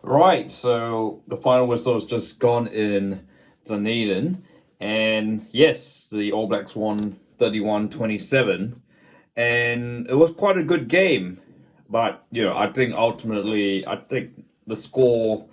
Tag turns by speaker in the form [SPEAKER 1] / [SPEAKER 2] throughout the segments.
[SPEAKER 1] Right, so the final whistle has just gone in Dunedin, and yes, the All Blacks won 31-27, and it was quite a good game. But, I think ultimately, the score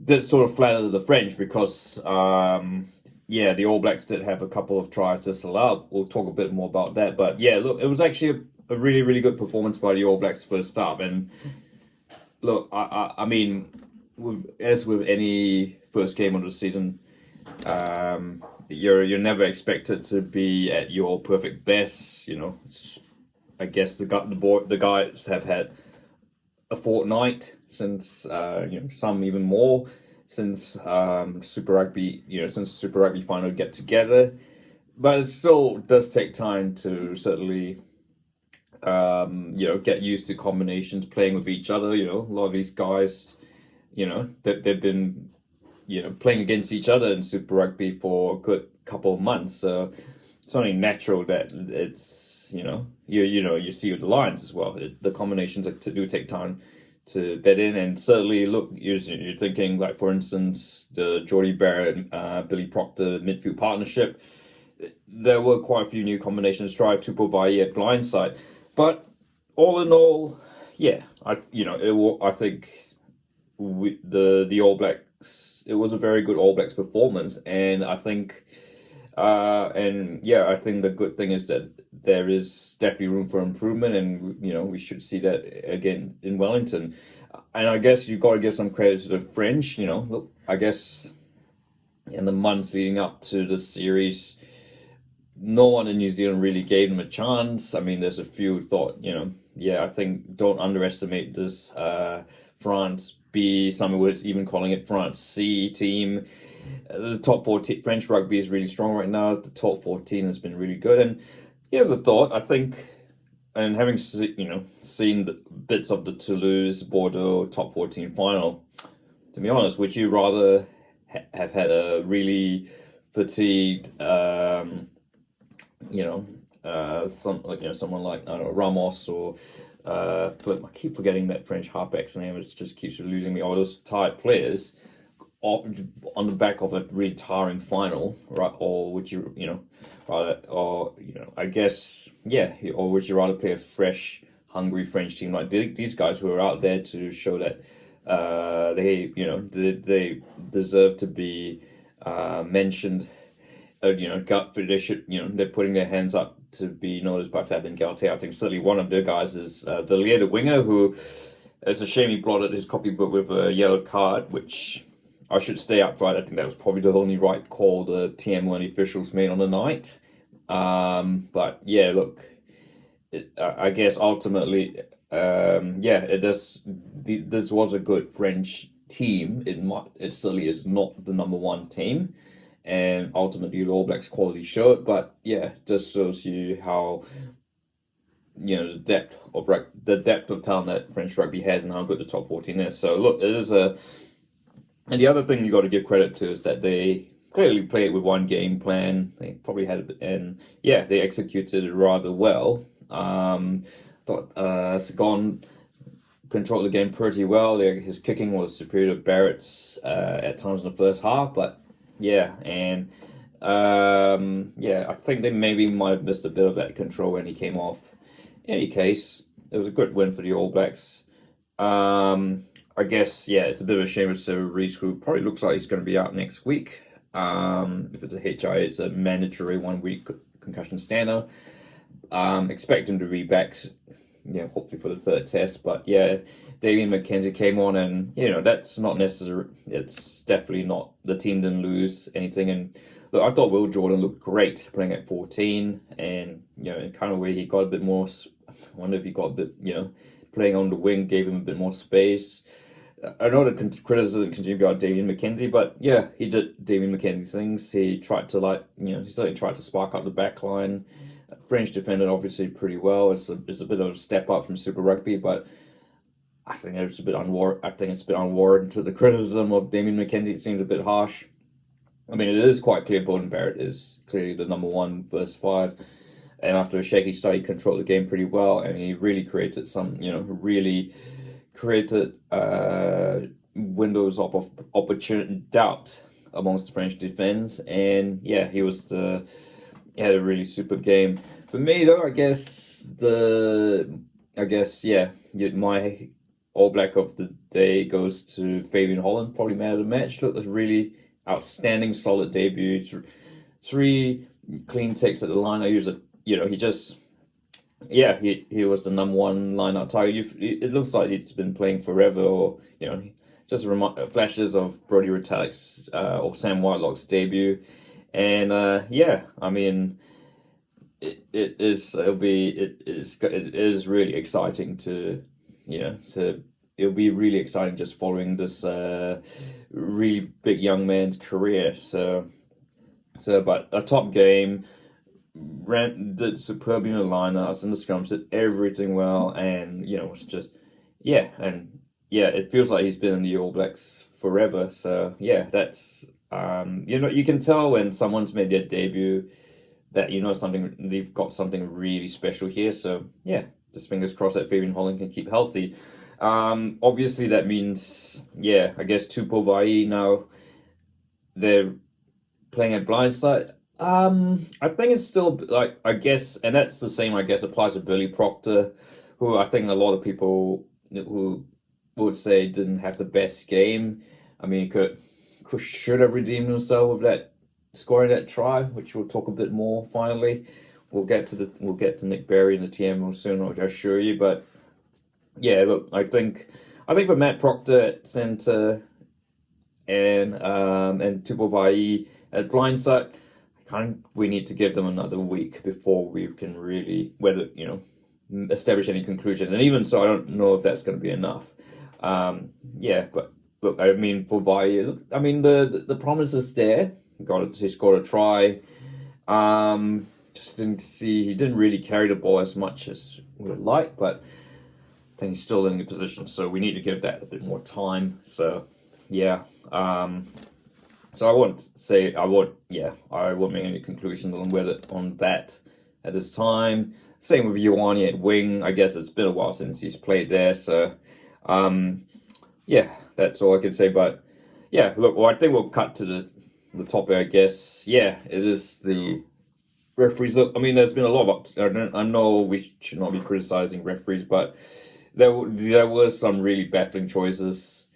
[SPEAKER 1] did sort of flatter the French because, the All Blacks did have a couple of tries disallowed. We'll talk a bit more about that. But yeah, look, it was actually a really, really good performance by the All Blacks first up, and look, I mean, as with any first game of the season, you're never expected to be at your perfect best. I guess the guys have had a fortnight since some even more since Super Rugby since Super Rugby finally get together, but it still does take time to certainly get used to combinations, playing with each other. A lot of these guys, that they've been, playing against each other in Super Rugby for a good couple of months. So it's only natural that it's, you see with the Lions as well. The combinations do take time to bed in, and certainly look, you're thinking like, for instance, the Geordie Barrett, Billy Proctor midfield partnership. There were quite a few new combinations tried to provide at blindside. But all in all, yeah, I think the All Blacks, it was a very good All Blacks performance, and I think I think the good thing is that there is definitely room for improvement, and we should see that again in Wellington. And I guess you've got to give some credit to the French. Look, I guess in the months leading up to the series, no one in New Zealand really gave them a chance. I mean, there's a few thought, I think don't underestimate this France B, some words even calling it France C team. The top 14 French rugby is really strong right now. The top 14 has been really good. And here's a thought, I think, and having seen the bits of the Toulouse Bordeaux top 14 final, to be honest, would you rather have had a really fatigued someone like, I don't know, Ramos or I keep forgetting that French halfback's name. It just keeps losing me. All those tired players on the back of a really tiring final, right? Or would you, rather, or I guess, yeah, or would you rather play a fresh, hungry French team like these guys who are out there to show that they deserve to be mentioned. They should, they're putting their hands up to be noticed by Fabien Galtier. I think certainly one of their guys is Villiers, the winger, who, it's a shame he blotted his copybook with a yellow card, which I should stay upright. I think that was probably the only right call the TM1 officials made on the night. But yeah, look, I guess ultimately, it does. This was a good French team. It certainly is not the number one team, and ultimately the All Blacks quality showed. But yeah, just shows you how the depth of talent that French rugby has, and how good the top 14 is. So look, it is a. And the other thing you got to give credit to is that they clearly played with one game plan. They probably had, and yeah, they executed it rather well. Thought Sagon controlled the game pretty well. His kicking was superior to Barrett's at times in the first half, but yeah, and I think they maybe might have missed a bit of that control when he came off. In any case, it was a good win for the All Blacks. I guess, yeah, it's a bit of a shame with Sir Reece, who probably looks like he's going to be out next week. If it's a HI, it's a mandatory 1 week concussion standard. Expect him to be back, hopefully for the third test. But yeah, Damien McKenzie came on, and that's not necessary. It's definitely not. The team didn't lose anything, and look, I thought Will Jordan looked great playing at 14, and kind of where he got a bit more. I wonder if he got a bit, playing on the wing gave him a bit more space. I know the criticism continued about Damien McKenzie, but yeah, he did Damien McKenzie things. He tried to he certainly tried to spark up the back line. French defended obviously pretty well. It's a bit of a step up from Super Rugby, but I think it's a bit unwarranted. The criticism of Damien McKenzie seems a bit harsh. I mean, it is quite clear Beauden Barrett is clearly the number one versus 5. And after a shaky start, he controlled the game pretty well, and he really created windows of opportunity doubt amongst the French defense, and yeah, he had a really super game. For me though, my All Black of the day goes to Fabian Holland, probably man of the match. Look, a really outstanding, solid debut. Three clean takes at the line. He just, yeah, he was the number one line-out target. It looks like he's been playing forever, or just flashes of Brody Retallick's or Sam Whitelock's debut, and yeah, I mean, it is really exciting to it'll be really exciting just following this really big young man's career. But a top game. Did superbly in the lineouts and the scrums, did everything well, and it's just it feels like he's been in the All Blacks forever. So yeah, that's you can tell when someone's made their debut that they've got something really special here. So yeah, just fingers crossed that Fabian Holland can keep healthy. Obviously that means I guess Tupou Vaa'i now they're playing at blindside. I think it's still I guess, and that's the same I guess applies to Billy Proctor, who I think a lot of people who would say didn't have the best game. I mean, should have redeemed himself with that scoring that try, which we'll talk a bit more. Finally, we'll get to Nick Berry and the TMO soon, I assure you. But yeah, look, I think for Matt Proctor at centre and Tupou Vaa'i at blindside, we need to give them another week before we can really establish any conclusions. And even so, I don't know if that's going to be enough. But look, I mean, for Vaa'i, I mean the promise is there. He scored a try. He didn't really carry the ball as much as we would like, but I think he's still in the position. So we need to give that a bit more time. So yeah. So I won't make any conclusions on that at this time. Same with Ioane at wing. I guess it's been a while since he's played there, so that's all I can say. But yeah, look, I think we'll cut to the topic, I guess. Yeah, it is the referees. Look, I mean, there's been a lot of I know we should not be criticizing referees, but there were some really baffling choices,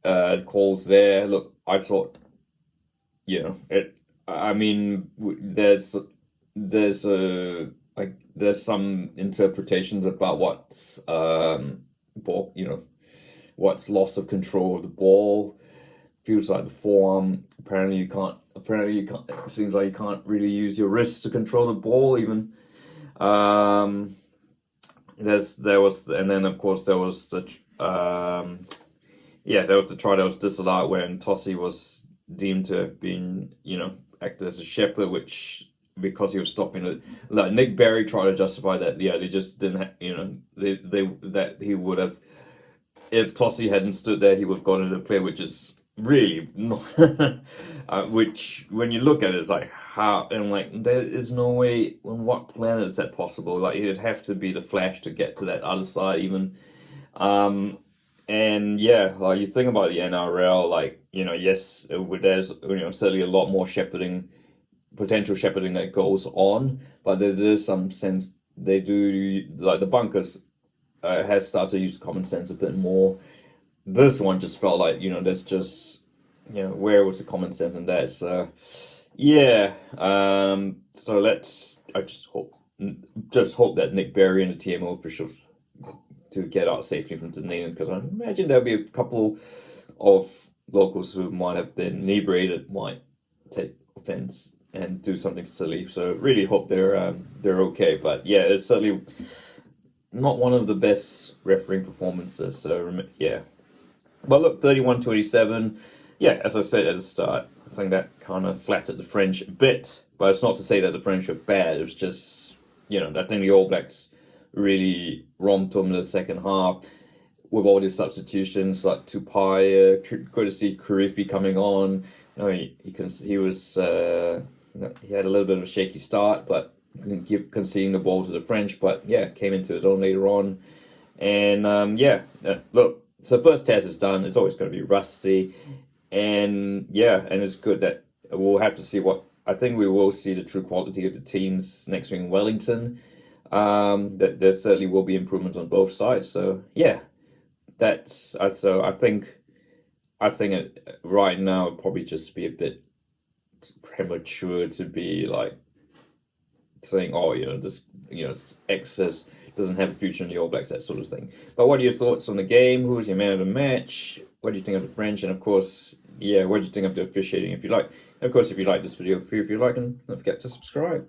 [SPEAKER 1] calls there. Look, I thought. I mean, there's some interpretations about what's ball, what's loss of control of the ball. Feels like the forearm. Apparently you can't. It seems like you can't really use your wrist to control the ball. Even and then of course there was the try that was disallowed when Tossie was deemed to have been, acted as a shepherd, which because he was stopping it. Like Nick Berry tried to justify that. Yeah, they just didn't. That he would have, if Tossie hadn't stood there, he would have gotten into play, which is really not. Which when you look at it, it's like how and there is no way. On what planet is that possible? Like it'd have to be the Flash to get to that other side, even. And yeah, like you think about the NRL, yes, there's certainly a lot more potential shepherding that goes on, but there is some sense they do the bunkers has started to use common sense a bit more. This one just felt like there's just where was the common sense in that? So yeah, so I just hope that Nick Berry and the TMO officials to get out safely from Dunedin, because I imagine there'll be a couple of locals who might have been inebriated might take offense and do something silly. So really hope they're okay. But yeah, it's certainly not one of the best refereeing performances. So yeah, but look, 31-27. Yeah, as I said at the start, I think that kind of flattered the French a bit. But it's not to say that the French are bad. It was just I think the All Blacks really romped them in the second half with all these substitutions like Tupai, good to see Karifi coming on. He had a little bit of a shaky start, but conceding the ball to the French, but yeah, came into his own later on. And look, So first test is done. It's always going to be rusty, and yeah, and it's good that we'll have to see what. I think we will see the true quality of the teams next week in Wellington. That there certainly will be improvements on both sides. So yeah, so I think right now it'd probably just be a bit premature to be like saying, oh, this, excess doesn't have a future in the All Blacks, that sort of thing. But what are your thoughts on the game? Who was your man of the match? What do you think of the French? And of course, yeah, what do you think of the officiating? If you like, of course, if you like this video, feel free to like and don't forget to subscribe.